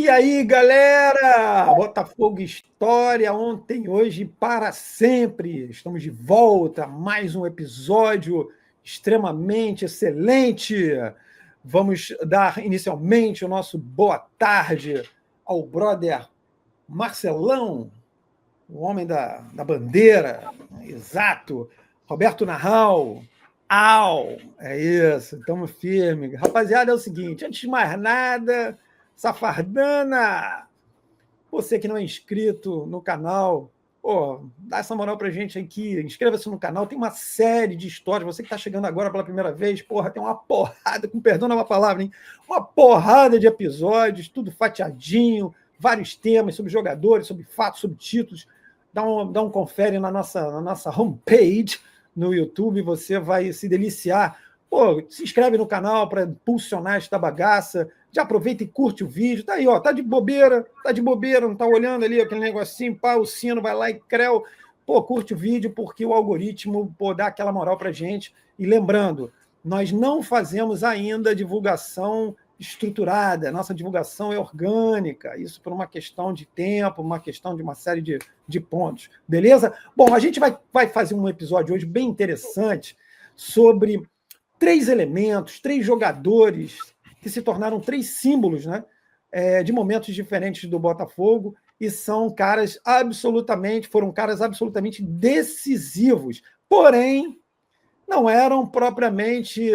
E aí, galera? Botafogo História, ontem, hoje, para sempre. Estamos de volta, mais um episódio extremamente excelente. Vamos dar inicialmente o nosso boa tarde ao brother Marcelão, o homem da bandeira, exato. Roberto Narral, é isso, estamos firmes. Rapaziada, é o seguinte, antes de mais nada, safardana, você que não é inscrito no canal, pô, dá essa moral pra gente aqui, inscreva-se no canal, tem uma série de histórias, você que está chegando agora pela primeira vez, porra, tem uma porrada, com perdão na palavra, hein? Uma porrada de episódios, tudo fatiadinho, vários temas sobre jogadores, sobre fatos, sobre títulos. Dá um confere na nossa homepage no YouTube, você vai se deliciar. Pô, se inscreve no canal para impulsionar esta bagaça. Já aproveita e curte o vídeo. Tá aí, ó, tá de bobeira, não tá olhando ali aquele negocinho, pá, o sino, vai lá e creu. Pô, curte o vídeo porque o algoritmo, pô, dá aquela moral pra gente. E lembrando, nós não fazemos ainda divulgação estruturada, nossa divulgação é orgânica, isso por uma questão de tempo, uma questão de uma série de pontos, beleza? Bom, a gente vai fazer um episódio hoje bem interessante sobre três elementos, três jogadores que se tornaram três símbolos, né, de momentos diferentes do Botafogo e foram caras absolutamente decisivos, porém não eram propriamente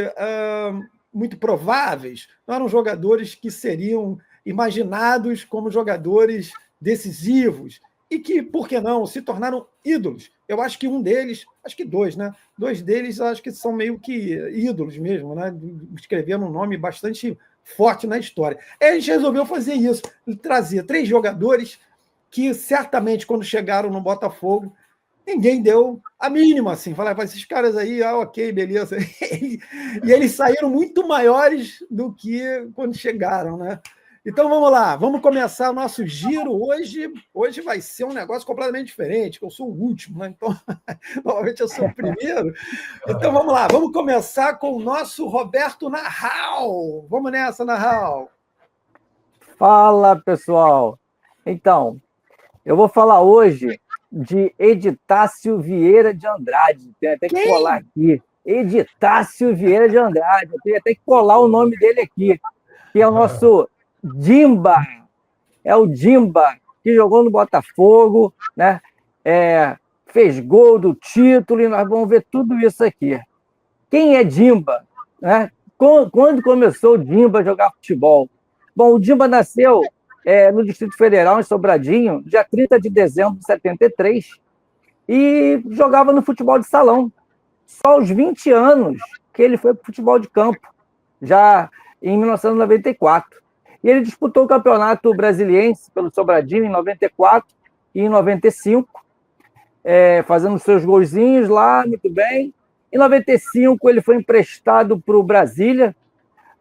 muito prováveis, não eram jogadores que seriam imaginados como jogadores decisivos e que, por que não, se tornaram ídolos. Eu acho que um deles, acho que dois, né? Dois deles acho que são meio que ídolos mesmo, né? Escrevendo um nome bastante forte na história. Aí a gente resolveu fazer isso, trazer três jogadores que certamente, quando chegaram no Botafogo, ninguém deu a mínima, assim, falar, esses caras aí, ok, beleza. E eles saíram muito maiores do que quando chegaram, né? Então vamos lá, vamos começar o nosso giro. Hoje vai ser um negócio completamente diferente, porque eu sou o último, né? Então, normalmente eu sou o primeiro. Então vamos lá, vamos começar com o nosso Roberto Narral. Vamos nessa, Narral. Fala, pessoal. Então, eu vou falar hoje de Editácio Vieira de Andrade. Tem até que colar aqui. Editácio Vieira de Andrade. Tem até que colar o nome dele aqui, que é o nosso Dimba. É o Dimba, que jogou no Botafogo, né? Fez gol do título e nós vamos ver tudo isso aqui. Quem é Dimba? Né? Quando começou o Dimba a jogar futebol? Bom, o Dimba nasceu no Distrito Federal, em Sobradinho, dia 30 de dezembro de 73, e jogava no futebol de salão. Só aos 20 anos que ele foi para o futebol de campo, já em 1994. E ele disputou o Campeonato Brasiliense pelo Sobradinho em 94 e em 95, fazendo seus golzinhos lá, muito bem. Em 95, ele foi emprestado para o Brasília,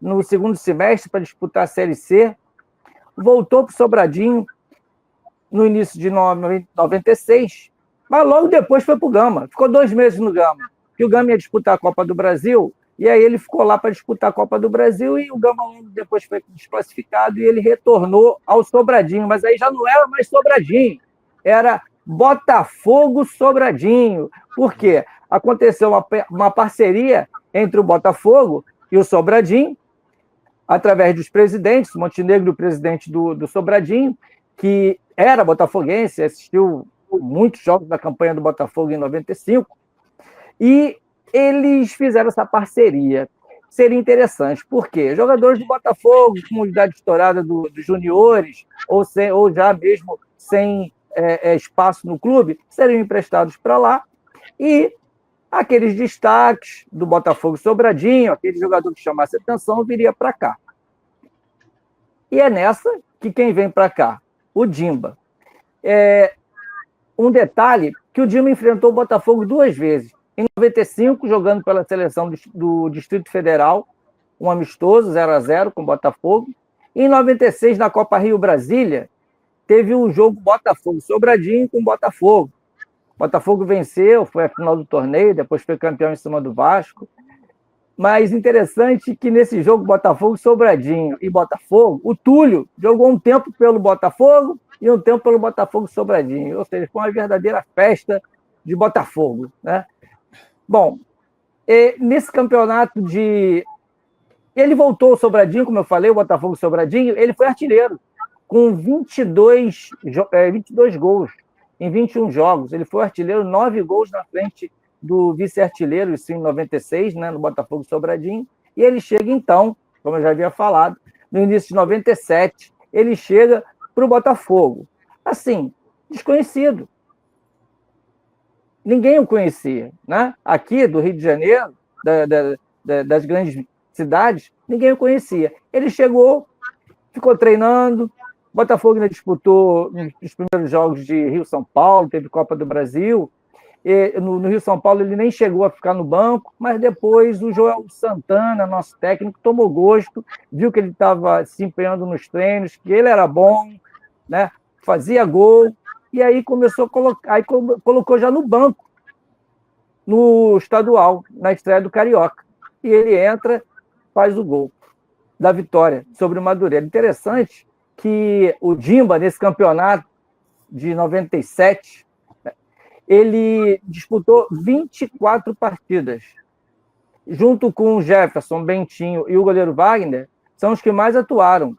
no segundo semestre, para disputar a Série C. Voltou para o Sobradinho no início de 96, mas logo depois foi para o Gama. Ficou 2 meses no Gama, que o Gama ia disputar a Copa do Brasil, e aí ele ficou lá para disputar a Copa do Brasil, e o Gama depois foi desclassificado, e ele retornou ao Sobradinho, mas aí já não era mais Sobradinho, era Botafogo Sobradinho. Por quê? Aconteceu uma parceria entre o Botafogo e o Sobradinho, através dos presidentes, Montenegro, o presidente do Sobradinho, que era botafoguense, assistiu muitos jogos da campanha do Botafogo em 95, e eles fizeram essa parceria. Seria interessante, porque jogadores do Botafogo, com idade estourada dos juniores, ou já mesmo sem espaço no clube, seriam emprestados para lá, e aqueles destaques do Botafogo Sobradinho, aquele jogador que chamasse atenção, viria para cá. E é nessa que quem vem para cá? O Dimba. Um detalhe, que o Dimba enfrentou o Botafogo 2 vezes. Em 95, jogando pela seleção do Distrito Federal, um amistoso, 0-0 com o Botafogo. E em 96, na Copa Rio Brasília, teve um jogo Botafogo Sobradinho com o Botafogo. O Botafogo venceu, foi a final do torneio, depois foi campeão em cima do Vasco. Mas interessante que nesse jogo Botafogo, Sobradinho e Botafogo, o Túlio jogou um tempo pelo Botafogo e um tempo pelo Botafogo Sobradinho. Ou seja, foi uma verdadeira festa de Botafogo, né? Bom, nesse campeonato de... Ele voltou ao Sobradinho, como eu falei, o Botafogo Sobradinho, ele foi artilheiro, com 22 gols em 21 jogos. Ele foi artilheiro, 9 gols na frente do vice-artilheiro, isso em 96, né, no Botafogo Sobradinho. E ele chega, então, como eu já havia falado, no início de 97, ele chega para o Botafogo. Assim, desconhecido. Ninguém o conhecia, né? Aqui do Rio de Janeiro, das grandes cidades, ninguém o conhecia. Ele chegou, ficou treinando, Botafogo ainda disputou os primeiros jogos de Rio-São Paulo, teve Copa do Brasil. No Rio-São Paulo ele nem chegou a ficar no banco, mas depois o Joel Santana, nosso técnico, tomou gosto, viu que ele estava se empenhando nos treinos, que ele era bom, né? Fazia gol, e aí começou a colocar, aí colocou já no banco, no estadual, na estreia do Carioca. E ele entra, faz o gol da vitória sobre o Madureira. Interessante que o Dimba, nesse campeonato de 97, ele disputou 24 partidas. Junto com o Jefferson, Bentinho e o goleiro Wagner, são os que mais atuaram.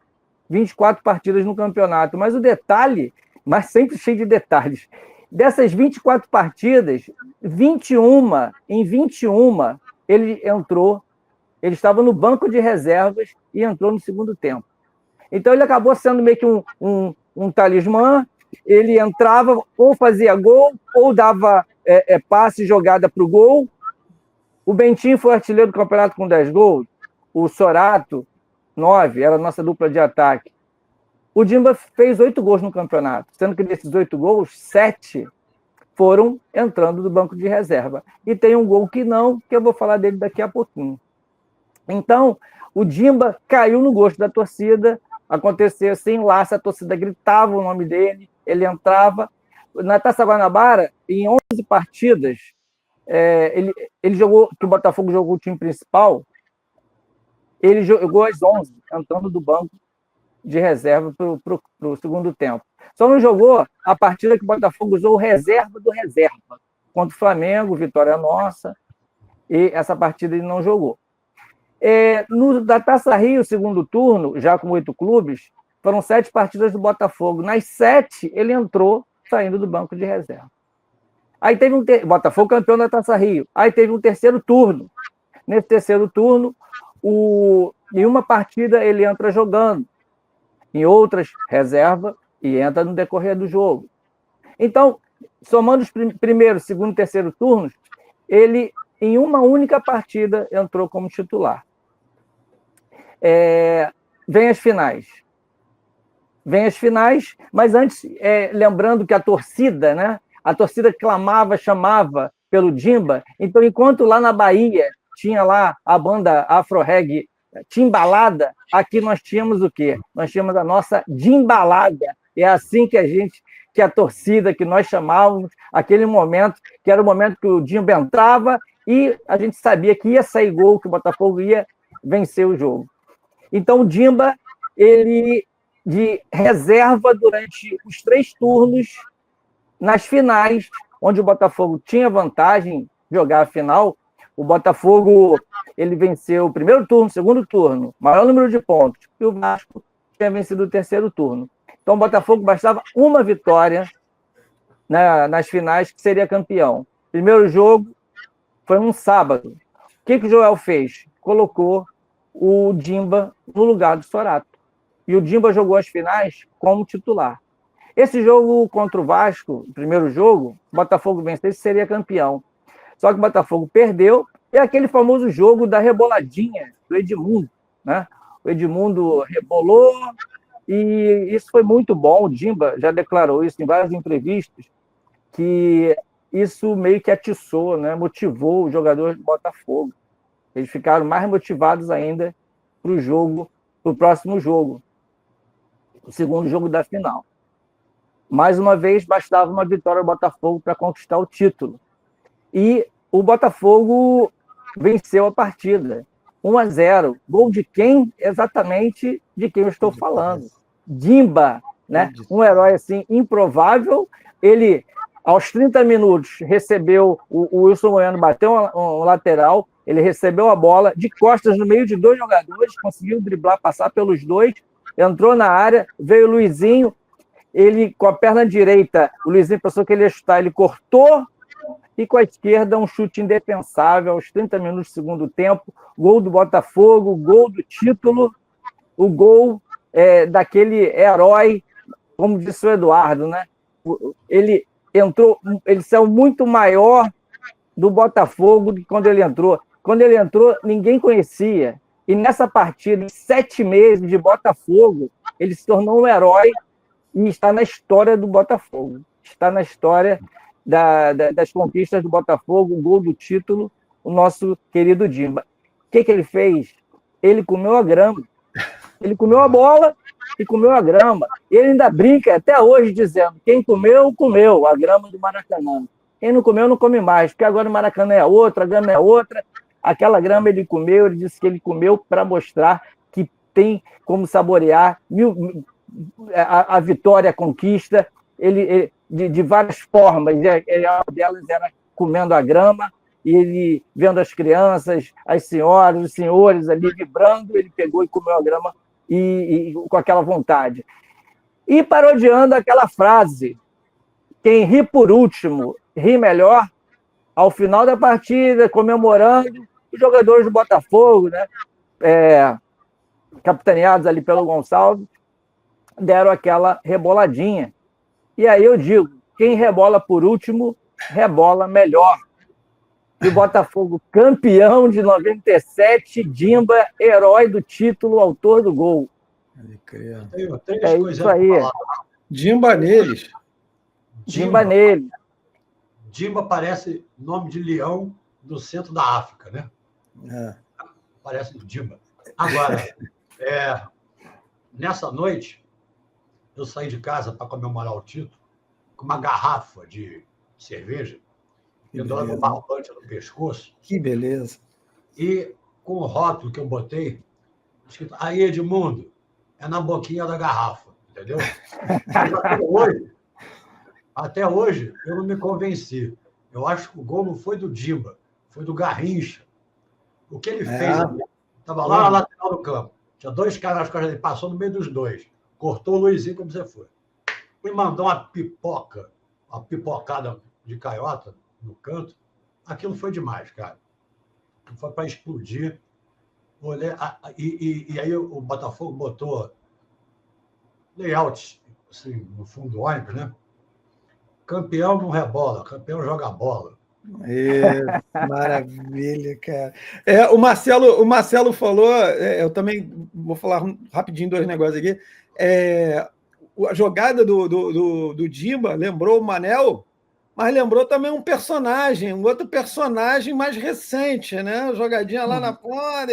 24 partidas no campeonato. Mas o detalhe, mas sempre cheio de detalhes, dessas 24 partidas, em 21, ele entrou, ele estava no banco de reservas e entrou no segundo tempo. Então ele acabou sendo meio que um talismã. Ele entrava, ou fazia gol, ou dava passe e jogada para o gol. O Bentinho foi artilheiro do campeonato com 10 gols. O Sorato, 9, era a nossa dupla de ataque. O Dimba fez 8 gols no campeonato, sendo que desses 8 gols, 7 foram entrando do banco de reserva. E tem um gol que eu vou falar dele daqui a pouquinho. Então, o Dimba caiu no gosto da torcida. Aconteceu assim, lá a torcida gritava o nome dele, ele entrava. Na Taça Guanabara, em 11 partidas, ele jogou, que o Botafogo jogou o time principal, ele jogou as 11, entrando do banco de reserva para o segundo tempo. Só não jogou a partida que o Botafogo usou o reserva do reserva, contra o Flamengo, vitória nossa, e essa partida ele não jogou. Da Taça Rio, segundo turno, já com 8 clubes, foram 7 partidas do Botafogo. Nas 7, ele entrou saindo do banco de reserva. Aí teve Botafogo campeão da Taça Rio. Aí teve um terceiro turno. Nesse terceiro turno, em uma partida ele entra jogando, em outras, reserva, e entra no decorrer do jogo. Então, somando os primeiro, segundo e terceiro turnos, ele, em uma única partida, entrou como titular. Vem as finais. Mas antes, lembrando que a torcida, né? A torcida clamava, chamava pelo Dimba. Então, enquanto lá na Bahia tinha lá a banda Afro-Reggae Timbalada, aqui nós tínhamos o quê? Nós tínhamos a nossa Dimbalada. É assim que a torcida, que nós chamávamos, aquele momento, que era o momento que o Dimba entrava e a gente sabia que ia sair gol, que o Botafogo ia vencer o jogo. Então, o Dimba, ele de reserva durante os 3 turnos, nas finais, onde o Botafogo tinha vantagem de jogar a final, o Botafogo ele venceu o primeiro turno, o segundo turno, maior número de pontos, e o Vasco tinha vencido o terceiro turno. Então, o Botafogo bastava uma vitória, nas finais, que seria campeão. Primeiro jogo foi um sábado. O que o Joel fez? Colocou o Dimba no lugar do Sorato. E o Dimba jogou as finais como titular. Esse jogo contra o Vasco, o primeiro jogo, o Botafogo vencesse, seria campeão. Só que o Botafogo perdeu, e aquele famoso jogo da reboladinha do Edmundo, né? O Edmundo rebolou, e isso foi muito bom. O Dimba já declarou isso em várias entrevistas, que isso meio que atiçou, né? Motivou os jogadores do Botafogo. Eles ficaram mais motivados ainda para o próximo jogo, o segundo jogo da final. Mais uma vez, bastava uma vitória do Botafogo para conquistar o título. E o Botafogo venceu a partida. 1-0. Gol de quem? Exatamente de quem eu estou falando. Dimba, né? Um herói assim improvável. Ele, aos 30 minutos, recebeu, o Wilson Bueno bateu um lateral, ele recebeu a bola de costas no meio de 2 jogadores, conseguiu driblar, passar pelos 2, entrou na área, veio o Luizinho, ele com a perna direita, o Luizinho pensou que ele ia chutar, ele cortou, e com a esquerda um chute indefensável aos 30 minutos do segundo tempo, gol do Botafogo, gol do título, o gol daquele herói, como disse o Eduardo, né? Ele saiu muito maior do Botafogo do que quando ele entrou. Quando ele entrou, ninguém conhecia. E nessa partida, em 7 meses de Botafogo, ele se tornou um herói e está na história do Botafogo. Está na história das conquistas do Botafogo, o gol do título, o nosso querido Dimba. O que ele fez? Ele comeu a grama. Ele comeu a bola e comeu a grama. Ele ainda brinca até hoje dizendo: quem comeu, comeu a grama do Maracanã. Quem não comeu, não come mais, porque agora o Maracanã é outra, a grama é outra. Aquela grama ele comeu, ele disse que ele comeu para mostrar que tem como saborear a vitória, a conquista, de várias formas. Uma delas era comendo a grama, e ele vendo as crianças, as senhoras, os senhores ali vibrando, ele pegou e comeu a grama e com aquela vontade. E parodiando aquela frase: quem ri por último, ri melhor. Ao final da partida, comemorando, os jogadores do Botafogo, né, capitaneados ali pelo Gonçalves, deram aquela reboladinha. E aí eu digo, quem rebola por último, rebola melhor. E o Botafogo, campeão de 97, Dimba, herói do título, autor do gol. Tenho 3 coisas isso aí. para falar. Dimba neles. Dimba nele. Dimba parece nome de leão do centro da África, né? Parece Dimba. Agora, nessa noite, eu saí de casa para comemorar o título com uma garrafa de cerveja, pendurando um barbante no pescoço. Que beleza. E com o rótulo que eu botei, escrito: aí, Edmundo, é na boquinha da garrafa, entendeu? Mas até hoje, eu não me convenci. Eu acho que o gol não foi do Dimba, foi do Garrincha. O que ele fez ali? Estava lá na lateral do campo. Tinha 2 caras nas costas dele, passou no meio dos 2. Cortou o Luizinho como você foi. E mandou uma pipocada de canhota no canto. Aquilo foi demais, cara. Foi para explodir. E aí o Botafogo botou layout assim, no fundo do ônibus, né? Campeão não rebola, campeão joga bola. Maravilha, cara. O Marcelo falou, eu também vou falar rapidinho 2 negócios aqui. A jogada do Dimba lembrou o Manel, mas lembrou também um outro personagem mais recente, né? Jogadinha lá na ponta,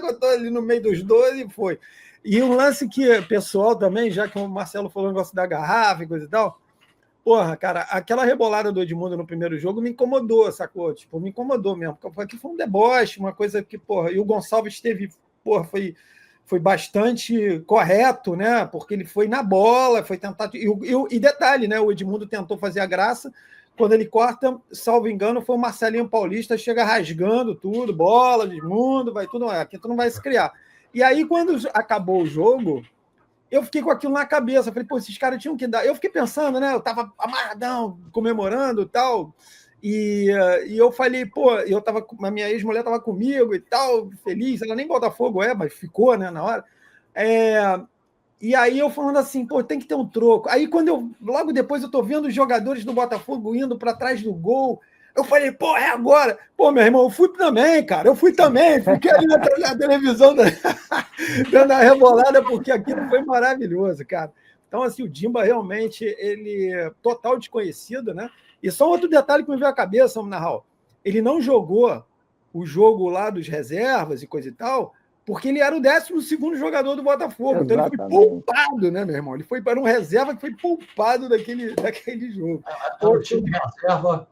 botou ali no meio dos 2 e foi. E um lance que pessoal também, já que o Marcelo falou o negócio da garrafa e coisa e tal. Porra, cara, aquela rebolada do Edmundo no primeiro jogo me incomodou, sacou? Tipo, me incomodou mesmo. Porque aqui foi um deboche, uma coisa que, porra, e o Gonçalves foi bastante correto, né? Porque ele foi na bola, foi tentar. E detalhe, né? O Edmundo tentou fazer a graça. Quando ele corta, salvo engano, foi o Marcelinho Paulista, chega rasgando tudo, bola, Edmundo, vai tudo. Aqui tu não vai se criar. E aí, quando acabou o jogo, eu fiquei com aquilo na cabeça. Falei, pô, esses caras tinham que dar. Eu fiquei pensando, né? Eu tava amarradão, comemorando e tal. E eu falei, pô, a minha ex-mulher tava comigo e tal, feliz. Ela nem Botafogo mas ficou, né, na hora. E aí eu falando assim, pô, tem que ter um troco. Aí logo depois eu tô vendo os jogadores do Botafogo indo para trás do gol. Eu falei, pô, é agora. Pô, meu irmão, eu fui também, cara. Fiquei ali na televisão dando a rebolada, porque aquilo foi maravilhoso, cara. Então, assim, o Dimba realmente, ele é total desconhecido, né? E só outro detalhe que me veio à cabeça, Narral. Ele não jogou o jogo lá dos reservas e coisa e tal, porque ele era o 12º jogador do Botafogo. Exatamente. Então ele foi poupado, né, meu irmão? Ele foi para um reserva que foi poupado daquele jogo. O time reserva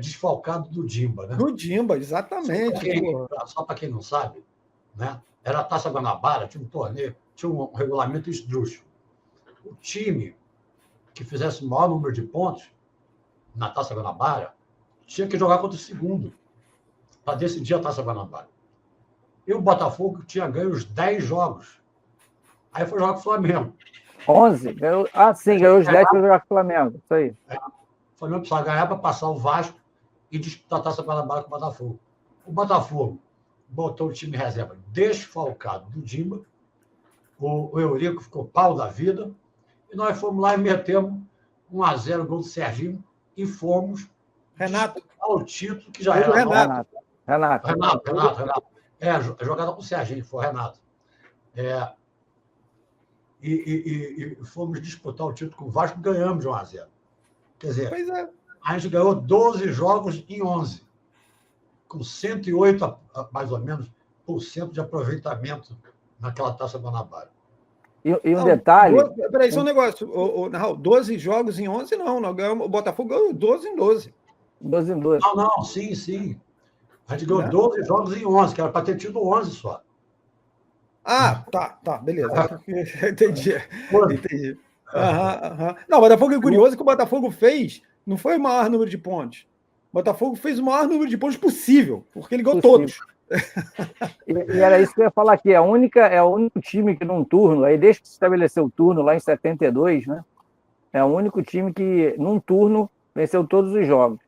desfalcado do Dimba, né? Do Dimba, exatamente. Só para quem não sabe, né? Era a Taça Guanabara, tinha um torneio, tinha um regulamento esdrúxulo. O time que fizesse o maior número de pontos na Taça Guanabara tinha que jogar contra o segundo para decidir a Taça Guanabara. E o Botafogo tinha ganho os 10 jogos. Aí foi jogar com o Flamengo. 11? Sim, ganhou os 10 para jogar com o Flamengo. Isso aí. O Flamengo precisava ganhar para passar o Vasco e disputar a Taça Guanabara com o Botafogo. O Botafogo botou o time reserva desfalcado do Dimba, o Eurico ficou pau da vida, e nós fomos lá e metemos 1-0 gol do Serginho e fomos Renato. disputar o título que já era Renato. Renato. Jogada com o Serginho, foi o Renato. E fomos disputar o título com o Vasco, ganhamos de 1-0. Quer dizer, a gente ganhou 12 jogos em 11, com 108, mais ou menos, por cento de aproveitamento naquela Taça Guanabara. E um detalhe... Peraí, só um negócio. Não, 12 jogos em 11, não. O Botafogo ganhou 12 em 12. 12 em 12. Não, sim. A gente ganhou 12 jogos em 11, que era para ter tido 11 só. Tá, beleza. Entendi. Não, o Botafogo é curioso que o Botafogo fez, não foi o maior número de pontos. O Botafogo fez o maior número de pontos possível, porque ele ganhou todos. E era isso que eu ia falar aqui. É o único time que num turno, aí desde que se estabeleceu o turno lá em 72, né? É o único time que num turno venceu todos os jogos.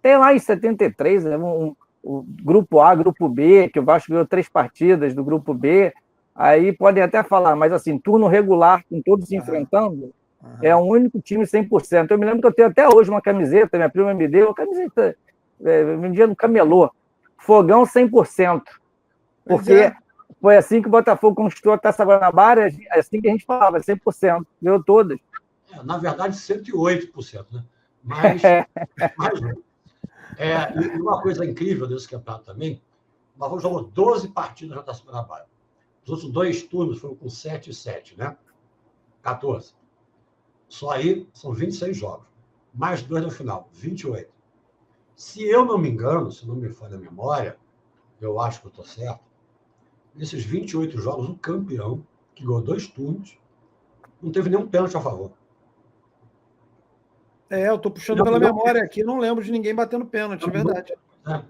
Tem lá em 73, né, o grupo A, grupo B, que o Vasco ganhou 3 partidas do grupo B. Aí podem até falar, mas assim, turno regular, com todos se enfrentando, é o único time 100%. Eu me lembro que eu tenho até hoje uma camiseta, minha prima me deu, uma camiseta, vendia no camelô, Fogão 100%. Porque foi assim que o Botafogo conquistou a Taça Guanabara, é assim que a gente falava, 100%, ganhou todas. Na verdade, 108%, né? Mas e uma coisa incrível desse campeonato também, o Botafogo jogou 12 partidas na Taça Guanabara. Os outros 2 turnos foram com 7 e 7, né? 14. Só aí são 26 jogos. Mais 2 no final, 28. Se eu não me engano, se não me falha a memória, eu acho que eu estou certo, nesses 28 jogos, o campeão, que ganhou 2 turnos, não teve nenhum pênalti a favor. Eu estou puxando pela memória aqui, não lembro de ninguém batendo pênalti, verdade.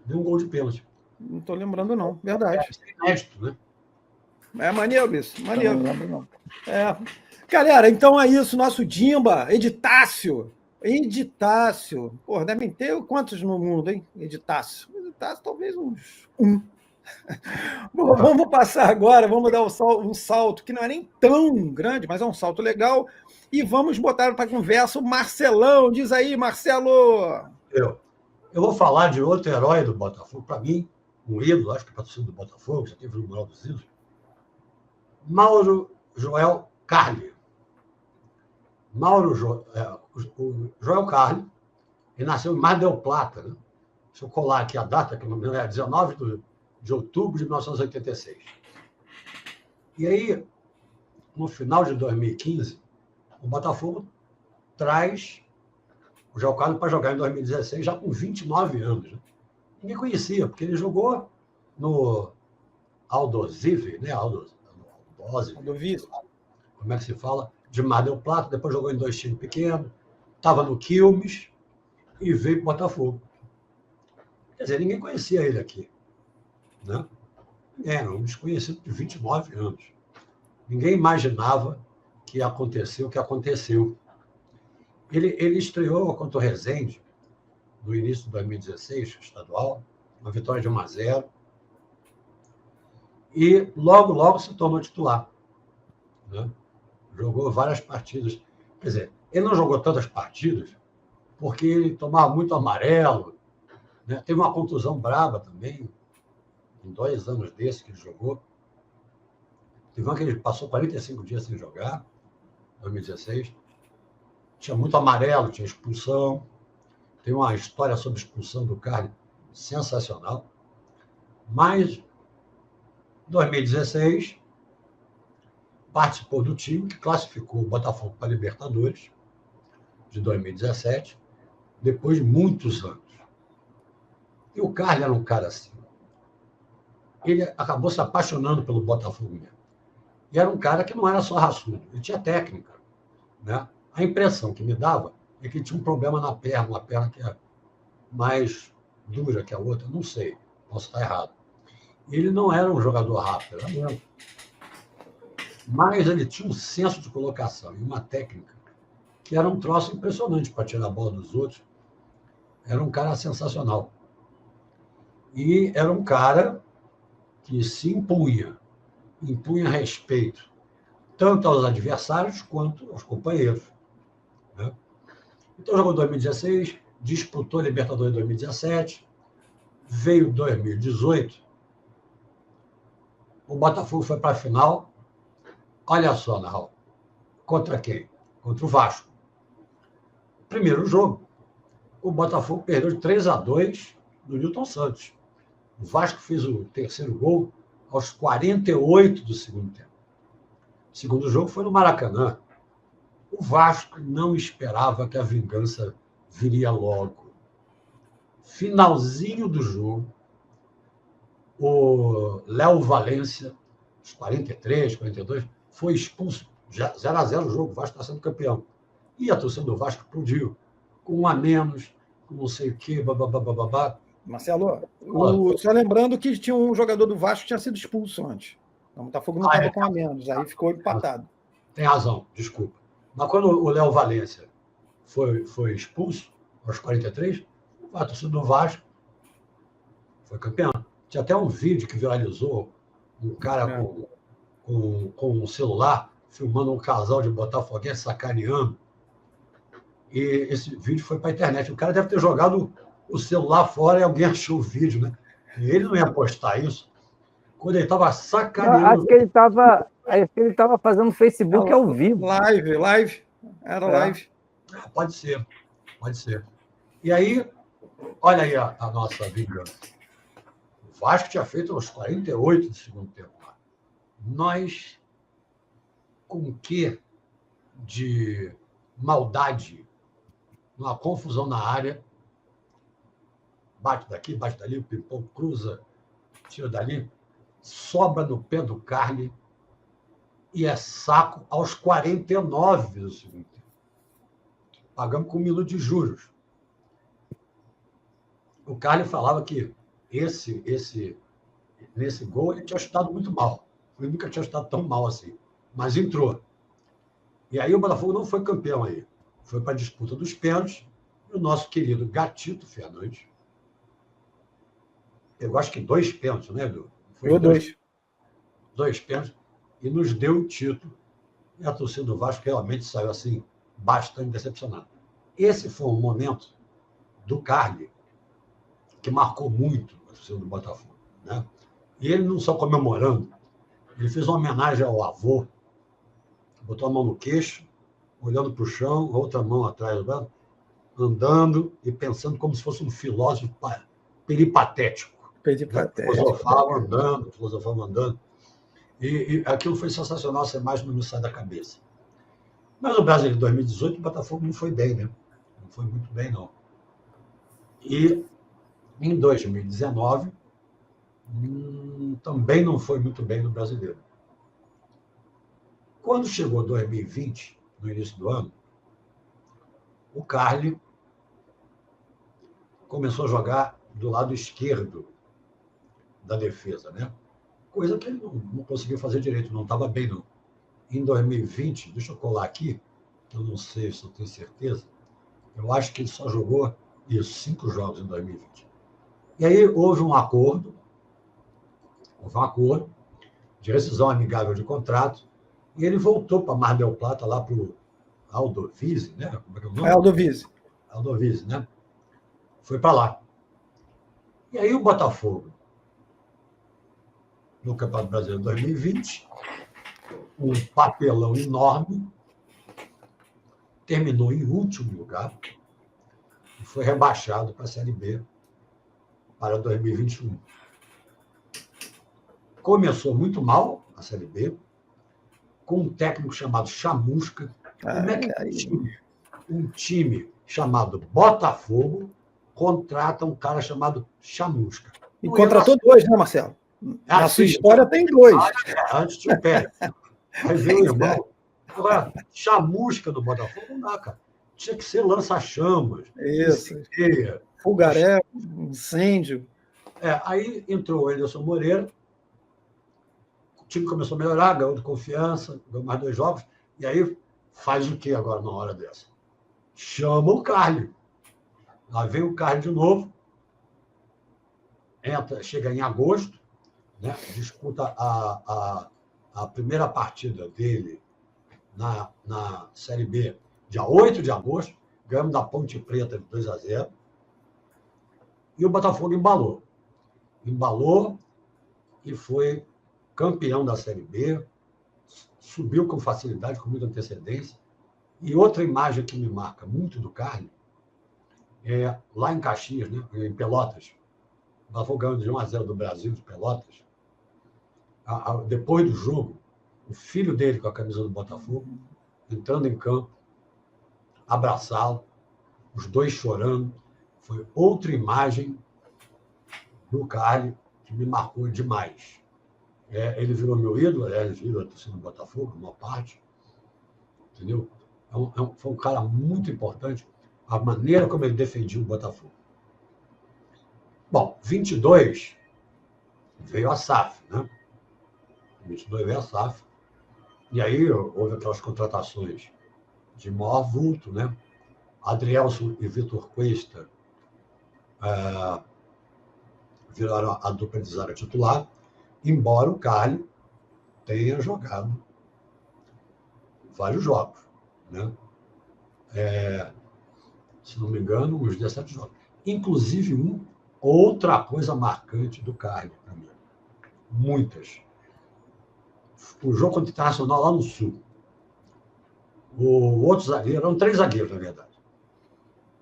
Nenhum gol de pênalti. Não estou lembrando, não, verdade. É inédito, né? É maneiro isso, maneiro. Não. Galera, então é isso, nosso Dimba, Editácio. Pô, devem ter quantos no mundo, hein? Editácio talvez uns 1. Bom, vamos passar agora, vamos dar um salto que não é nem tão grande, mas é um salto legal, e vamos botar para a conversa o Marcelão. Diz aí, Marcelo! Eu vou falar de outro herói do Botafogo, para mim, um ídolo, acho que patrocínio do Botafogo, já teve no Mural dos Ídolos, Mauro Joel Carli. O Joel Carli, ele nasceu em Mar del Plata, né? Deixa eu colar aqui a data, que é 19 de outubro de 1986. E aí, no final de 2015, o Botafogo traz o Joel Carli para jogar em 2016, já com 29 anos. Né? Ninguém conhecia, porque ele jogou no Aldosivi, né? Aldosivi. Como é que se fala? De Mar del Plata, depois jogou em 2 times pequenos, estava no Quilmes e veio para o Botafogo. Quer dizer, ninguém conhecia ele aqui. Né? Era um desconhecido de 29 anos. Ninguém imaginava que ia acontecer o que aconteceu. Ele estreou contra o Resende, no início de 2016, estadual, uma vitória de 1-0. E logo se tornou titular. Né? Jogou várias partidas. Quer dizer, ele não jogou tantas partidas porque ele tomava muito amarelo, né? Teve uma contusão braba também, em 2 anos desse que ele jogou. Teve uma que ele passou 45 dias sem jogar, em 2016. Tinha muito amarelo, tinha expulsão. Tem uma história sobre expulsão do Carli sensacional. Mas, em 2016, participou do time que classificou o Botafogo para a Libertadores, de 2017, depois de muitos anos. E o Carli era um cara assim. ele acabou se apaixonando pelo Botafogo mesmo. E era um cara que não era só raçudo, ele tinha técnica. Né? A impressão que me dava é que ele tinha um problema na perna, uma perna que é mais dura que a outra, não sei, posso estar errado. Ele não era um jogador rápido, era mesmo. Mas ele tinha um senso de colocação e uma técnica que era um troço impressionante para tirar a bola dos outros. Era um cara sensacional. E era um cara que se impunha respeito tanto aos adversários quanto aos companheiros. Né? Então, jogou 2016, disputou a Libertadores em 2017, veio 2018, o Botafogo foi para a final. Olha só, Narral, contra quem? Contra o Vasco. Primeiro jogo, o Botafogo perdeu de 3-2 do Nilton Santos. O Vasco fez o terceiro gol aos 48 do segundo tempo. O segundo jogo foi no Maracanã. O Vasco não esperava que a vingança viria logo. Finalzinho do jogo, o Léo Valência, aos 43, 42, foi expulso. 0-0 o jogo, o Vasco está sendo campeão. E a torcida do Vasco explodiu. Com um a menos, com não sei o quê, babá. Marcelo, só lembrando que tinha um jogador do Vasco que tinha sido expulso antes. Então, o Botafogo não estava com a menos, aí ficou empatado. Tem razão, desculpa. Mas quando o Léo Valência foi expulso, aos 43, a torcida do Vasco foi campeão. Tinha até um vídeo que viralizou, um cara com um celular filmando um casal de botafoguenses sacaneando. E esse vídeo foi para a internet. O cara deve ter jogado o celular fora e alguém achou o vídeo, né? E ele não ia postar isso. Quando ele estava sacaneando... Acho que ele estava fazendo Facebook ao vivo. Live. Era live. Pode ser. E aí, olha aí a nossa vingança. O Vasco tinha feito aos 48 do segundo tempo. Nós, com que de maldade, uma confusão na área, bate daqui, bate dali, o Pimpão cruza, tira dali, sobra no pé do Carli e é saco aos 49 do segundo tempo. Pagamos com 1 minuto de juros. O Carli falava que nesse gol ele tinha chutado muito mal. Ele nunca tinha chutado tão mal assim, mas entrou. E aí o Botafogo não foi campeão aí. Foi para a disputa dos pênaltis. E o nosso querido Gatito Fernandes pegou acho que 2 pênaltis, né, Edu? Foi 2. 2 pênaltis e nos deu o título. E a torcida do Vasco realmente saiu assim, bastante decepcionada. Esse foi um momento do Carli que marcou muito a torcida do Botafogo. Né? E ele não só comemorando, ele fez uma homenagem ao avô, botou a mão no queixo, olhando para o chão, outra mão atrás, andando e pensando como se fosse um filósofo peripatético. Filosofava andando. E aquilo foi sensacional, essa imagem não me sai da cabeça. Mas no Brasil de 2018, o Botafogo não foi bem, né? Não foi muito bem, não. E em 2019, também não foi muito bem no Brasileiro. Quando chegou 2020, no início do ano, o Carli começou a jogar do lado esquerdo da defesa, né? Coisa que ele não conseguiu fazer direito, não estava bem, não. Em 2020, deixa eu colar aqui, que eu não sei se eu tenho certeza, eu acho que ele só jogou 5 jogos em 2020. E aí houve um acordo de rescisão amigável de contrato, e ele voltou para Mar del Plata, lá para o Aldovise, né? Como é que é o nome? Aldovise, né? Foi para lá. E aí o Botafogo, no Campeonato Brasileiro 2020, um papelão enorme, terminou em último lugar e foi rebaixado para a Série B para 2021. Começou muito mal a Série B, com um técnico chamado Chamusca. Como é que um time chamado Botafogo contrata um cara chamado Chamusca? E contratou 2, né, Marcelo? Na sua história tem 2. Antes tinha o Pérez. Aí veio o irmão. Agora, chamusca do Botafogo não dá, cara. Tinha que ser lança-chamas, incendeia. Fogaré, incêndio. Aí entrou o Anderson Moreira, o time começou a melhorar, ganhou de confiança, ganhou mais 2 jogos, e aí faz o que agora numa hora dessa? Chama o Carly. Lá vem o Carly de novo, chega em agosto, né, disputa a primeira partida dele na Série B, dia 8 de agosto, ganhamos da Ponte Preta de 2-0, e o Botafogo embalou. Embalou e foi campeão da Série B, subiu com facilidade, com muita antecedência. E outra imagem que me marca muito do Carly é lá em Caxias, né, em Pelotas, o Botafogo ganhando de 1-0 do Brasil, de Pelotas. Depois do jogo, o filho dele com a camisa do Botafogo, entrando em campo, abraçá-lo, os 2 chorando. Foi outra imagem do Carly que me marcou demais. Ele virou meu ídolo, ele virou a torcida do Botafogo, a maior parte. Entendeu? Foi um cara muito importante, a maneira como ele defendia o Botafogo. Bom, 22 veio a SAF, né? 22 veio a SAF. E aí houve aquelas contratações de maior vulto, né? Adrielson e Vitor Cuesta viraram a dupla de zaga titular, embora o Carly tenha jogado vários jogos, né? Se não me engano, uns 17 jogos. Inclusive, outra coisa marcante do Carly para mim. Muitas. O jogo contra o Internacional lá no Sul. O outro zagueiro, eram 3 zagueiros, na verdade.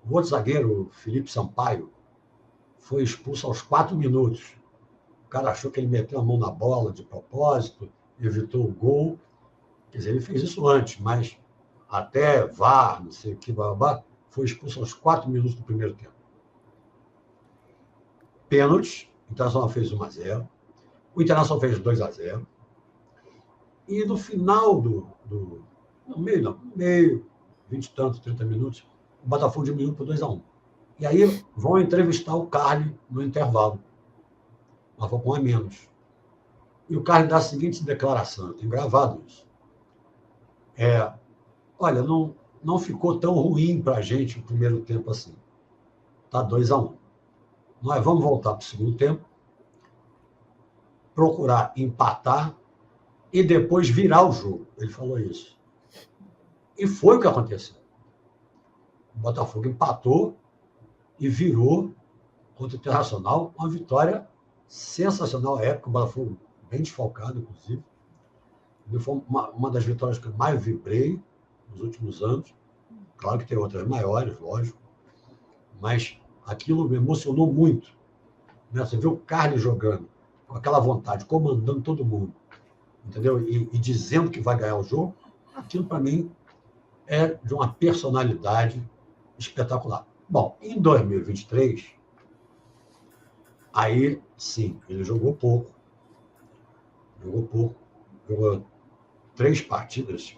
O outro zagueiro, o Felipe Sampaio, foi expulso aos 4 minutos. O cara achou que ele meteu a mão na bola de propósito, evitou o gol. Quer dizer, ele fez isso antes, mas até VAR, não sei o que, foi expulso aos 4 minutos do primeiro tempo. Pênalti, o Internacional fez 1-0, o Internacional fez 2-0, e no final no meio, 20 e tantos, 30 minutos, o Botafogo diminuiu para 2-1. E aí vão entrevistar o Carly no intervalo. Mas foi com 1 a menos. E o Carly dá a seguinte declaração, eu tenho gravado isso. Olha, não ficou tão ruim para a gente o primeiro tempo assim. Está 2-1. Nós vamos voltar para o segundo tempo, procurar empatar e depois virar o jogo. Ele falou isso. E foi o que aconteceu. O Botafogo empatou e virou contra o Internacional, uma vitória sensacional, época, o Botafogo bem desfalcado, inclusive. Foi uma das vitórias que eu mais vibrei nos últimos anos. Claro que tem outras maiores, lógico, mas aquilo me emocionou muito. Né? Você vê o Carly jogando com aquela vontade, comandando todo mundo, entendeu? E dizendo que vai ganhar o jogo, aquilo para mim é de uma personalidade espetacular. Bom, em 2023, aí sim, ele jogou pouco. Jogou 3 partidas.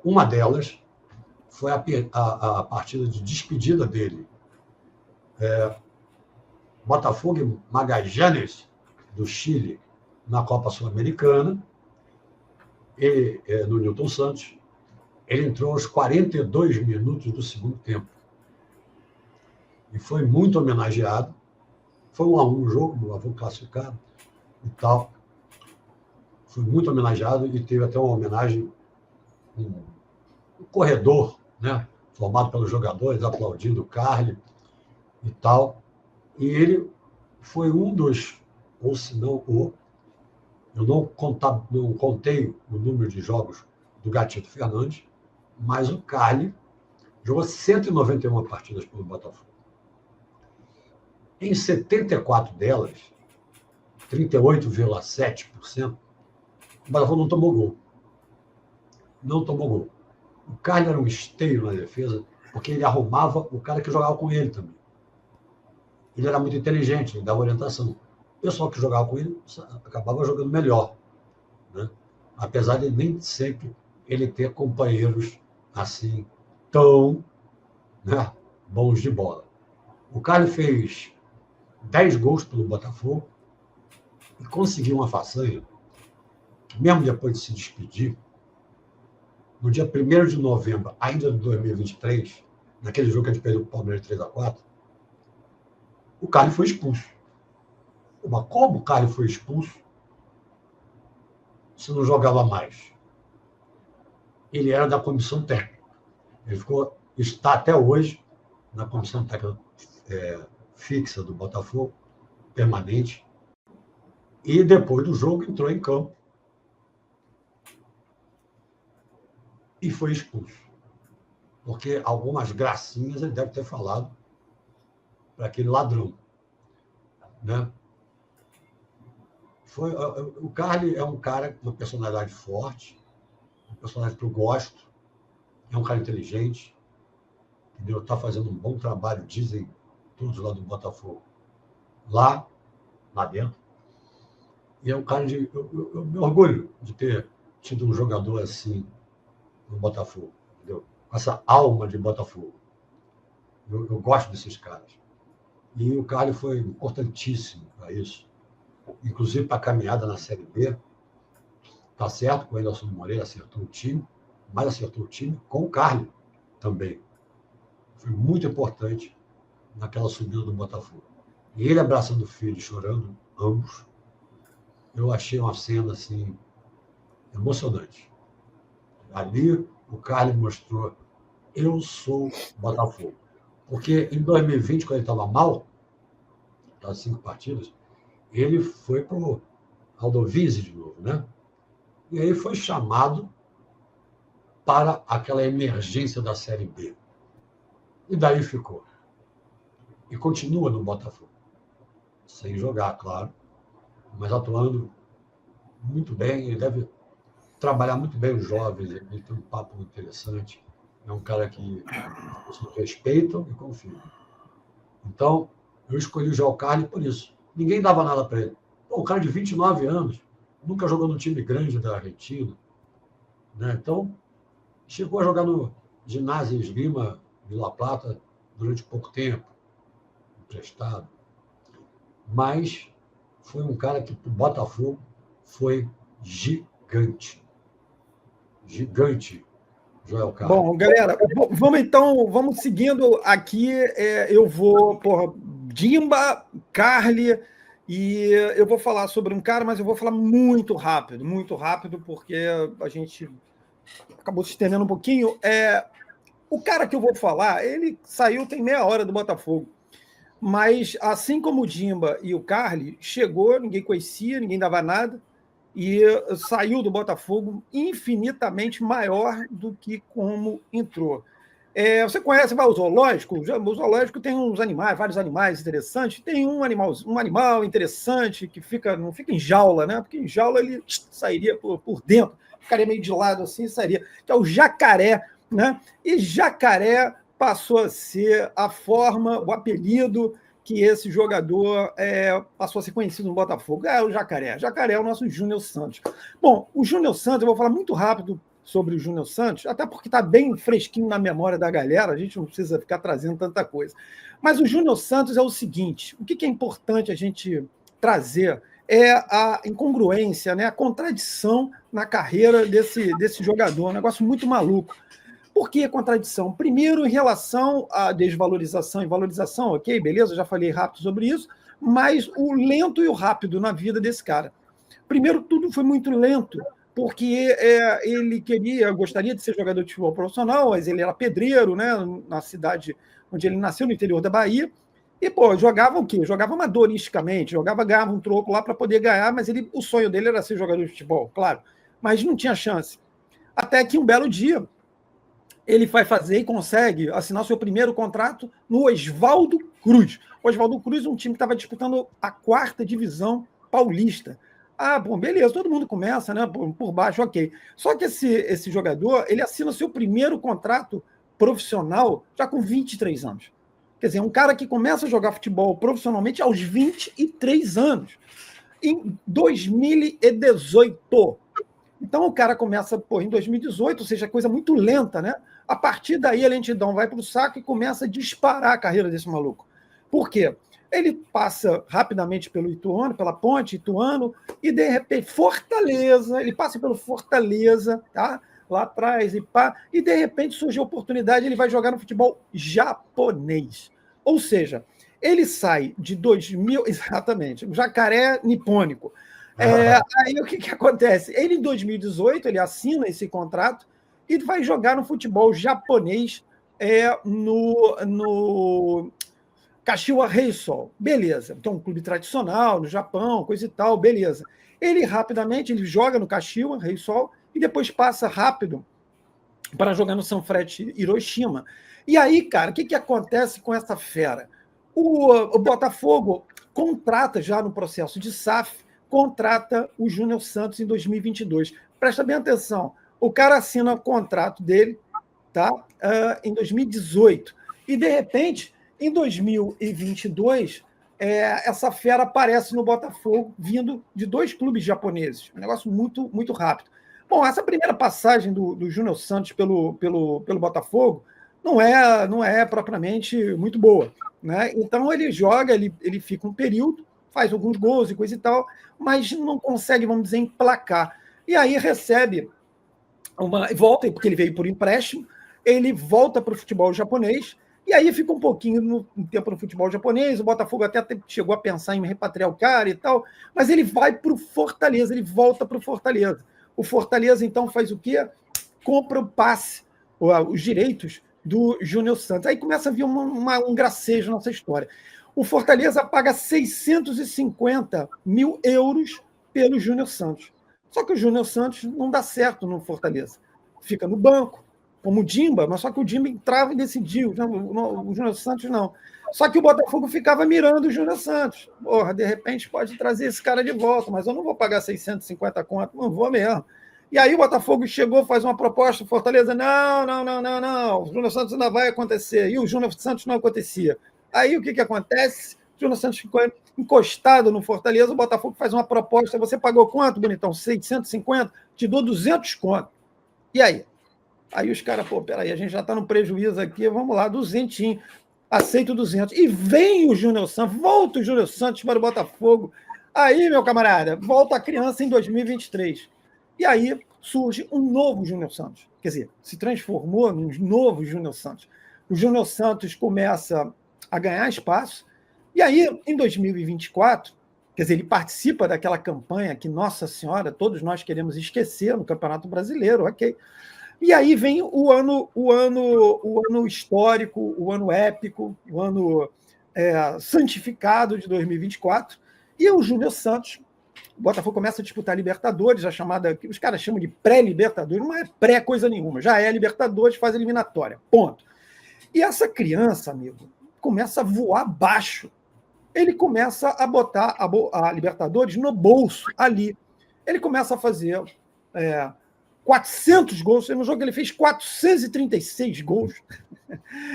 Uma delas foi a partida de despedida dele. Botafogo e Magallanes, do Chile, na Copa Sul-Americana, no Newton Santos. Ele entrou aos 42 minutos do segundo tempo. E foi muito homenageado. Foi 1-1 o jogo, meu avô classificado e tal. Foi muito homenageado e teve até uma homenagem, um corredor, né, formado pelos jogadores, aplaudindo o Carly e tal. E ele foi um dos, ou se não eu não contei o número de jogos do Gatito Fernandes, mas o Carly jogou 191 partidas pelo Botafogo. Em 74 delas, 38,7%, o Botafogo não tomou gol. Não tomou gol. O Carly era um esteio na defesa, porque ele arrumava o cara que jogava com ele também. Ele era muito inteligente, ele dava orientação. o pessoal que jogava com ele acabava jogando melhor, né? Apesar de nem sempre ele ter companheiros assim tão, né, bons de bola. O Carlos fez 10 gols pelo Botafogo e conseguiu uma façanha que, mesmo depois de se despedir, no dia 1º de novembro, ainda de 2023, naquele jogo que a gente perdeu para o Palmeiras 3-4, o Carlos foi expulso. Mas como o Carlos foi expulso se não jogava mais? Ele era da comissão técnica. Ele está até hoje na comissão técnica fixa do Botafogo, permanente, e depois do jogo entrou em campo e foi expulso. Porque algumas gracinhas ele deve ter falado para aquele ladrão, né? O Carlos é um cara com uma personalidade forte, um personagem que eu gosto, é um cara inteligente, entendeu? Está fazendo um bom trabalho, dizem todos lá do Botafogo, lá dentro. E é um cara de... Eu me orgulho de ter tido um jogador assim no Botafogo, entendeu? Com essa alma de Botafogo. Eu gosto desses caras. E o Carlos foi importantíssimo para isso, inclusive para a caminhada na Série B. Tá certo que o Anderson Moreira acertou o time, mas acertou o time com o Carlos também. Foi muito importante naquela subida do Botafogo. E ele abraçando o filho, chorando, ambos, eu achei uma cena assim emocionante. Ali o Carlos mostrou: eu sou Botafogo. Porque em 2020, quando ele estava mal, das 5 partidas, ele foi para o Aldovise de novo, né? E aí foi chamado para aquela emergência da Série B. E daí ficou. E continua no Botafogo. Sem jogar, claro, mas atuando muito bem. Ele deve trabalhar muito bem os jovens, ele tem um papo interessante. É um cara que as pessoas respeitam e confiam. Então, eu escolhi o João Carlos por isso. Ninguém dava nada para ele. Pô, um cara de 29 anos, nunca jogou no time grande da Argentina, né? Então, chegou a jogar no Ginásio Esgrima de La Plata durante pouco tempo, emprestado. Mas foi um cara que, para o Botafogo, foi gigante. Gigante, Joel Carlos. Bom, galera, vamos seguindo aqui. Eu vou, Dimba, Carli, e eu vou falar sobre um cara, mas eu vou falar muito rápido, porque a gente acabou se estendendo um pouquinho. O cara que eu vou falar, ele saiu tem meia hora do Botafogo, mas assim como o Dimba e o Carli, chegou, ninguém conhecia, ninguém dava nada, e saiu do Botafogo infinitamente maior do que como entrou. Você conhece o zoológico? O zoológico tem vários animais interessantes. Tem um animal interessante que não fica em jaula, né? Porque em jaula ele sairia por dentro, ficaria meio de lado assim, sairia, que é o jacaré, né? E jacaré passou a ser a forma, o apelido que esse jogador passou a ser conhecido no Botafogo. O Jacaré. Jacaré é o nosso Júnior Santos. Bom, o Júnior Santos, eu vou falar muito rápido sobre o Júnior Santos, até porque está bem fresquinho na memória da galera, a gente não precisa ficar trazendo tanta coisa. Mas o Júnior Santos é o seguinte: o que é importante a gente trazer é a incongruência, né, a contradição na carreira desse jogador, um negócio muito maluco. Por que contradição? Primeiro, em relação à desvalorização e valorização, ok, beleza, já falei rápido sobre isso, mas o lento e o rápido na vida desse cara. Primeiro, tudo foi muito lento, porque ele gostaria de ser jogador de futebol profissional, mas ele era pedreiro, né, na cidade onde ele nasceu, no interior da Bahia, e, jogava o quê? Jogava amadoristicamente, ganhava um troco lá para poder ganhar, mas o sonho dele era ser jogador de futebol, claro, mas não tinha chance. Até que um belo dia, ele vai fazer e consegue assinar seu primeiro contrato no Oswaldo Cruz. O Oswaldo Cruz é um time que estava disputando a 4ª divisão paulista. Bom, beleza, todo mundo começa, né, por baixo, ok. Só que esse jogador, ele assina seu primeiro contrato profissional já com 23 anos. Quer dizer, um cara que começa a jogar futebol profissionalmente aos 23 anos, em 2018. Então o cara começa em 2018, ou seja, coisa muito lenta, né? A partir daí a lentidão vai para o saco e começa a disparar a carreira desse maluco. Por quê? Ele passa rapidamente pelo Ituano, pela Ponte, Ituano, e de repente Fortaleza, ele passa pelo Fortaleza, tá? Lá atrás, e de repente surge a oportunidade, ele vai jogar no futebol japonês. Ou seja, ele sai de 2000, exatamente, o jacaré nipônico. Aí o que acontece? Ele, em 2018, ele assina esse contrato e vai jogar no futebol japonês no Kashiwa Reysol. Beleza. Então, um clube tradicional no Japão, coisa e tal, beleza. Ele rapidamente ele joga no Kashiwa Reysol e depois passa rápido para jogar no Sanfrecce Hiroshima. E aí, cara, o que acontece com essa fera? O Botafogo contrata já no processo de SAF, contrata o Júnior Santos em 2022. Presta bem atenção, o cara assina o contrato dele, tá? Em 2018. E, de repente, em 2022, essa fera aparece no Botafogo, vindo de 2 clubes japoneses. Um negócio muito, muito rápido. Bom, essa primeira passagem do Júnior Santos pelo Botafogo não é propriamente muito boa, né? Então ele joga, ele fica um período, faz alguns gols e coisa e tal, mas não consegue, vamos dizer, emplacar. E aí recebe volta, porque ele veio por empréstimo, ele volta para o futebol japonês, e aí fica um pouquinho no tempo no futebol japonês, o Botafogo até chegou a pensar em repatriar o cara e tal, mas ele vai para o Fortaleza, ele volta para o Fortaleza. O Fortaleza, então, faz o quê? Compra o passe, os direitos do Júnior Santos. Aí começa a vir um gracejo nessa história. O Fortaleza paga 650 mil euros pelo Júnior Santos. Só que o Júnior Santos não dá certo no Fortaleza. Fica no banco, como o Dimba, mas só que o Dimba entrava e decidiu. O Júnior Santos não. Só que o Botafogo ficava mirando o Júnior Santos. Porra, de repente pode trazer esse cara de volta, mas eu não vou pagar 650 conto, não vou mesmo. E aí o Botafogo chegou, faz uma proposta, Fortaleza, não, o Júnior Santos ainda vai acontecer. E o Júnior Santos não acontecia. Aí o que acontece? O Júnior Santos ficou encostado no Fortaleza, o Botafogo faz uma proposta, você pagou quanto, bonitão? 650? Te dou 200 conto. E aí? Aí os caras, peraí, a gente já está no prejuízo aqui, vamos lá, 200, aceito 200. E vem o Júnior Santos, volta o Júnior Santos para o Botafogo. Aí, meu camarada, volta a criança em 2023. E aí surge um novo Júnior Santos. Quer dizer, se transformou num novo Júnior Santos. O Júnior Santos começa a ganhar espaço. E aí, em 2024, quer dizer, ele participa daquela campanha que, nossa senhora, todos nós queremos esquecer no Campeonato Brasileiro, ok? E aí vem o ano histórico, o ano épico, o ano santificado de 2024. E o Júnior Santos, o Botafogo começa a disputar a Libertadores, a chamada, que os caras chamam de pré-Libertadores, não é pré coisa nenhuma, já é Libertadores, faz eliminatória, ponto. E essa criança, amigo, começa a voar baixo. Ele começa a botar a Libertadores no bolso, ali. Ele começa a fazer 400 gols. No jogo ele fez 436 gols.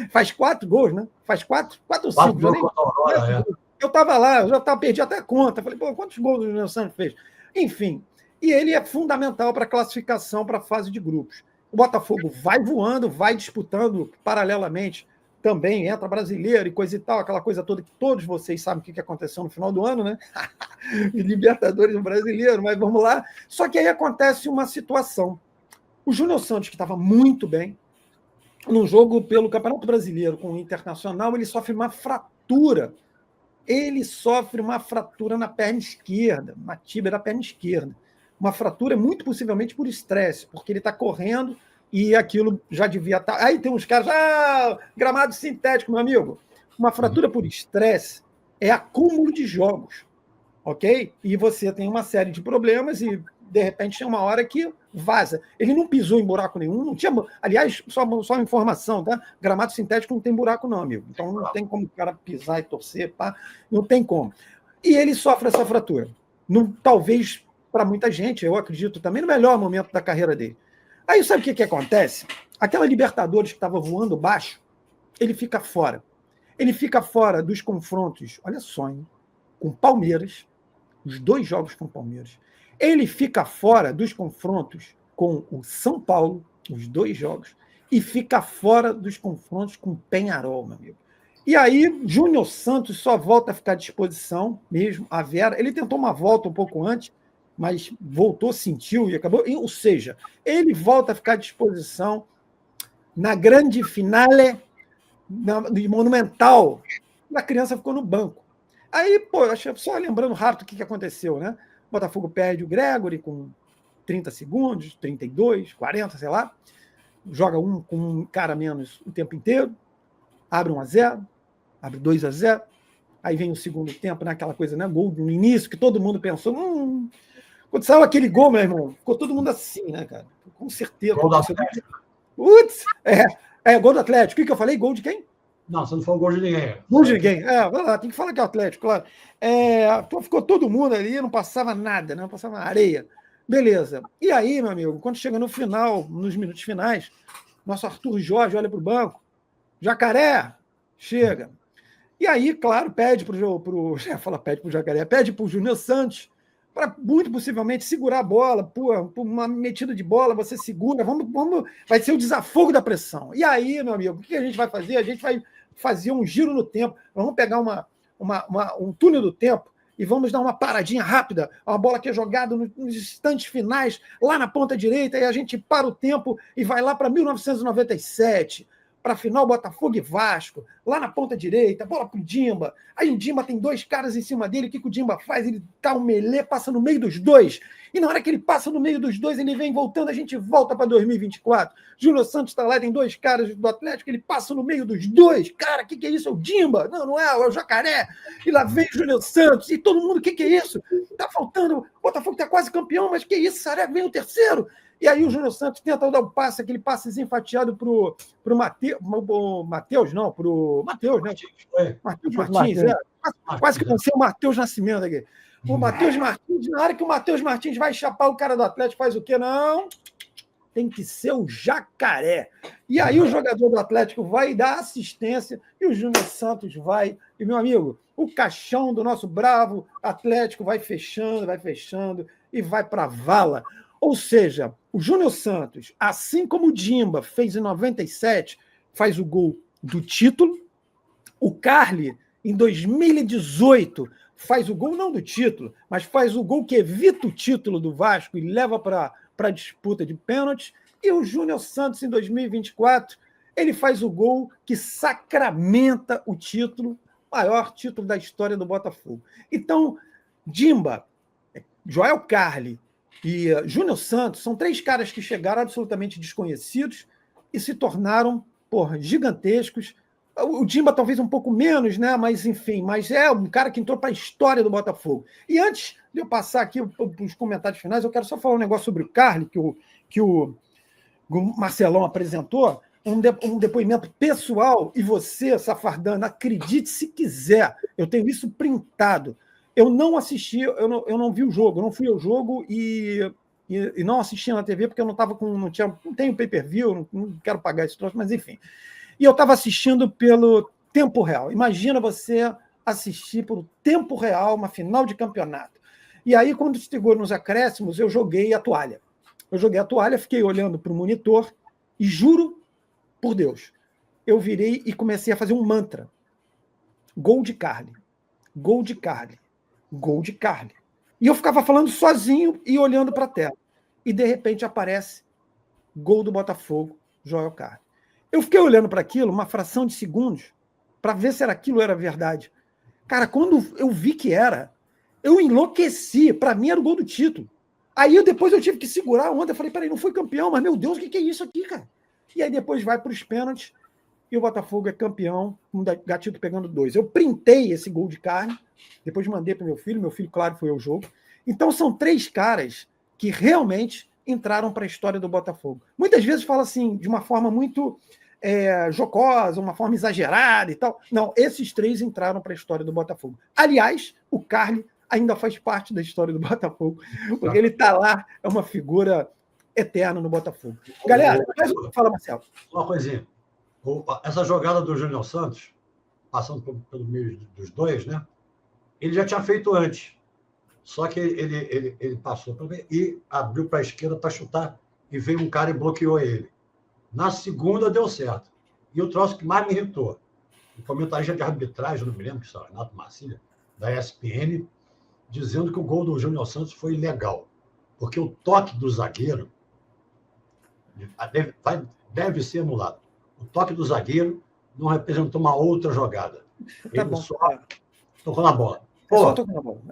Faz 4 gols, né? Faz 4 ou 5. Eu estava lá, eu já perdi até a conta. Falei, quantos gols o Júnior Santos fez? Enfim, e ele é fundamental para a classificação para a fase de grupos. O Botafogo vai voando, vai disputando paralelamente, também entra brasileiro e coisa e tal, aquela coisa toda que todos vocês sabem o que aconteceu no final do ano, né? Libertadores no brasileiro, mas vamos lá. Só que aí acontece uma situação. O Júnior Santos, que estava muito bem, num jogo pelo Campeonato Brasileiro com o Internacional, ele sofre uma fratura. Ele sofre uma fratura na perna esquerda, na tíbia da perna esquerda. Uma fratura muito possivelmente por estresse, porque ele está correndo e aquilo já devia estar... Aí tem uns caras, gramado sintético, meu amigo. Uma fratura por estresse é acúmulo de jogos, ok? E você tem uma série de problemas e, de repente, tem uma hora que vaza. Ele não pisou em buraco nenhum, não tinha... Aliás, só uma informação, tá? Gramado sintético não tem buraco não, amigo. Então não tem como o cara pisar e torcer, pá. Não tem como. E ele sofre essa fratura. Talvez, para muita gente, eu acredito, também no melhor momento da carreira dele. Aí sabe o que acontece? Aquela Libertadores que estava voando baixo, ele fica fora. Ele fica fora dos confrontos, olha só, hein, com Palmeiras, os 2 jogos com Palmeiras. Ele fica fora dos confrontos com o São Paulo, os 2 jogos, e fica fora dos confrontos com o Peñarol, meu amigo. E aí, Júnior Santos só volta a ficar à disposição mesmo, a Vera. Ele tentou uma volta um pouco antes, mas voltou, sentiu e acabou. Ou seja, ele volta a ficar à disposição na grande finale de Monumental. A criança ficou no banco. Aí, pô, só lembrando rápido o que aconteceu, né? O Botafogo perde o Gregory com 30 segundos, 32, 40, sei lá. Joga com um cara menos o tempo inteiro. Abre 1-0, abre 2-0. Aí vem o segundo tempo, né? Aquela coisa, né? Gol no início, que todo mundo pensou. Quando saiu aquele gol, meu irmão, ficou todo mundo assim, né, cara? Com certeza. Gol do Atlético. Putz! Gol do Atlético. O que eu falei? Gol de quem? Não, você não falou gol de ninguém. Gol de ninguém. Vai lá, tem que falar que é o Atlético, claro. Ficou todo mundo ali, não passava nada, né? Não passava areia. Beleza. E aí, meu amigo, quando chega no final, nos minutos finais, nosso Arthur Jorge olha para o banco. Jacaré, chega. E aí, claro, pede para o Jacaré, pede para o Júnior Santos, para muito possivelmente segurar a bola, por uma metida de bola, você segura, vai ser o desafogo da pressão. E aí, meu amigo, o que a gente vai fazer? A gente vai fazer um giro no tempo, vamos pegar um túnel do tempo e vamos dar uma paradinha rápida, uma bola que é jogada nos instantes finais, lá na ponta direita, e a gente para o tempo e vai lá para 1997, para a final Botafogo e Vasco, lá na ponta direita, bola para o Dimba. Aí o Dimba tem 2 caras em cima dele, o que o Dimba faz? Ele dá um melê, passa no meio dos 2. E na hora que ele passa no meio dos 2, ele vem voltando, a gente volta para 2024. Júnior Santos está lá, tem 2 caras do Atlético, ele passa no meio dos 2. Cara, o que é isso? É o Dimba? Não é o Jacaré. E lá vem o Júnior Santos, e todo mundo, o que é isso? Tá faltando, o Botafogo está quase campeão, mas que isso, Saré, vem o terceiro. E aí o Júnior Santos tenta dar um passe, aquele passezinho fatiado para o Matheus, né? Matheus Martins, quase que você é o Matheus Nascimento aqui. O Matheus Martins, na hora que o Matheus Martins vai chapar o cara do Atlético, faz o quê? Não, tem que ser o Jacaré. E aí o jogador do Atlético vai dar assistência e o Júnior Santos vai. E, meu amigo, o caixão do nosso bravo Atlético vai fechando e vai para a vala. Ou seja, o Júnior Santos, assim como o Dimba fez em 97, faz o gol do título. O Carli, em 2018, faz o gol não do título, mas faz o gol que evita o título do Vasco e leva para a disputa de pênaltis. E o Júnior Santos, em 2024, ele faz o gol que sacramenta o título, maior título da história do Botafogo. Então, Dimba, Joel Carli e Júnior Santos são 3 caras que chegaram absolutamente desconhecidos e se tornaram, gigantescos. O Dimba talvez um pouco menos, né? Mas enfim, mas é um cara que entrou para a história do Botafogo. E antes de eu passar aqui para os comentários finais, eu quero só falar um negócio sobre o Carli, que o Marcelão apresentou, um depoimento pessoal, e você, Safardana, acredite se quiser, eu tenho isso printado. Eu não assisti, eu não vi o jogo, eu não fui ao jogo e não assisti na TV porque eu não estava com. Não tenho pay-per-view, não quero pagar esse troço, mas enfim. E eu estava assistindo pelo tempo real. Imagina você assistir pelo tempo real uma final de campeonato. E aí, quando chegou nos acréscimos, eu joguei a toalha. Fiquei olhando para o monitor e juro por Deus, eu virei e comecei a fazer um mantra. Gol de Carli. Gol de Carli. Gol de Carli. E eu ficava falando sozinho e olhando para a tela. E, de repente, aparece gol do Botafogo, Joel Carli. Eu fiquei olhando para aquilo uma fração de segundos para ver se aquilo era verdade. Cara, quando eu vi que era, eu enlouqueci. Para mim, era o gol do título. Aí, depois eu tive que segurar a onda. Eu falei, peraí, não foi campeão, mas, meu Deus, o que é isso aqui, cara? E aí, depois vai para os pênaltis e o Botafogo é campeão, com o Gatito pegando 2. Eu printei esse gol de Carli, depois mandei para meu filho, claro, foi ao jogo. Então, são 3 caras que realmente entraram para a história do Botafogo. Muitas vezes fala assim, de uma forma muito jocosa, uma forma exagerada e tal. Não, esses 3 entraram para a história do Botafogo. Aliás, o Carli ainda faz parte da história do Botafogo, porque ele está lá, é uma figura eterna no Botafogo. Galera, fala, Marcelo. Uma coisinha. Essa jogada do Júnior Santos, passando pelo meio dos dois, né? Ele já tinha feito antes. Só que ele passou e abriu para a esquerda para chutar, e veio um cara e bloqueou ele. Na segunda deu certo. E o troço que mais me irritou, o comentarista de arbitragem, não me lembro, que é o Renato Marcília, da ESPN, dizendo que o gol do Júnior Santos foi ilegal, porque o toque do zagueiro deve ser anulado. O toque do zagueiro não representou uma outra jogada. Ele só tocou na bola. Pô,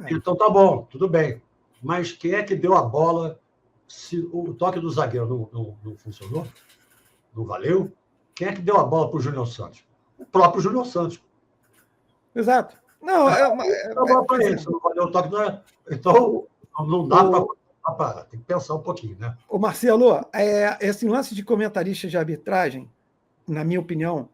então tá bom, tudo bem. Mas quem é que deu a bola se o toque do zagueiro não funcionou? Não valeu? Quem é que deu a bola para o Júnior Santos? O próprio Júnior Santos. Exato. Não, não valeu o toque. Então, não dá para... Tem que pensar um pouquinho, né? Ô, Marcelo, esse lance de comentarista de arbitragem, na minha opinião,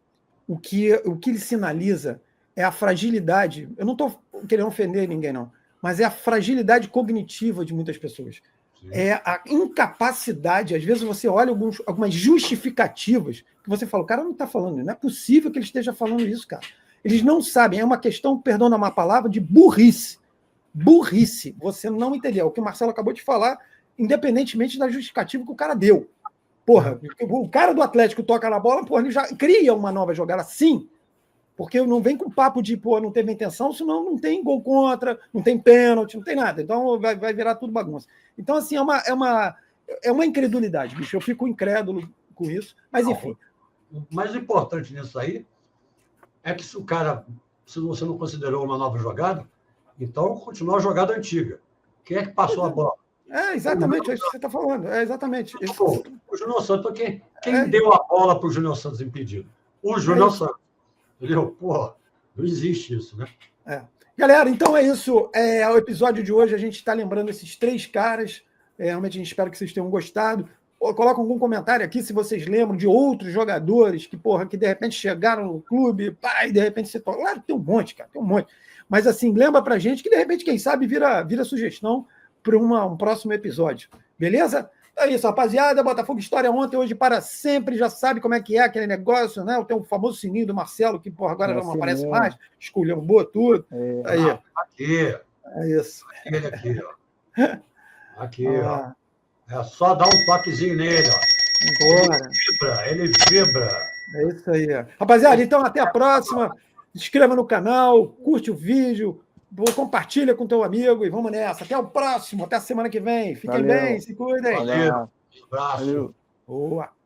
o que ele sinaliza é a fragilidade. Eu não estou querendo ofender ninguém, não, mas é a fragilidade cognitiva de muitas pessoas. Sim. É a incapacidade. Às vezes você olha algumas justificativas que você fala, o cara não está falando, não é possível que ele esteja falando isso, cara. Eles não sabem, é uma questão, perdão na má palavra, de burrice. Burrice. Você não entendeu. O que o Marcelo acabou de falar, independentemente da justificativa que o cara deu. Porra, o cara do Atlético toca na bola, porra, ele já cria uma nova jogada, sim. Porque não vem com papo de, pô, não teve intenção, senão não tem gol contra, não tem pênalti, não tem nada. Então vai virar tudo bagunça. Então, assim, é uma incredulidade, bicho. Eu fico incrédulo com isso, mas enfim. O mais importante nisso aí é que se você não considerou uma nova jogada, então continua a jogada antiga. Quem é que passou a bola? É exatamente isso que você está falando. É exatamente isso. Pô, o Júnior Santos, quem deu a bola para o Júnior Santos impedido? O Júnior Santos. Entendeu? Pô, não existe isso, né? Galera, então é isso. O episódio de hoje a gente está lembrando esses 3 caras. Realmente a gente espera que vocês tenham gostado. Coloca algum comentário aqui se vocês lembram de outros jogadores que de repente chegaram no clube, e de repente você toca. Claro, tem um monte, cara, tem um monte. Mas assim, lembra pra gente que de repente, quem sabe, vira sugestão para um próximo episódio. Beleza? É isso, rapaziada. Botafogo História ontem, hoje, para sempre. Já sabe como é que é aquele negócio, né? Tem o famoso sininho do Marcelo, que agora já não aparece mais. Esculhambou tudo. Aí. Aqui. É isso. Ele aqui, ó. Aqui, ó. É só dar um toquezinho nele, ó. Ele vibra. É isso aí. Rapaziada, então até a próxima. Se inscreva no canal, curte o vídeo, compartilha com teu amigo e vamos nessa. Até o próximo, até a semana que vem. Fiquem bem, se cuidem. Valeu. Um abraço. Valeu. Boa.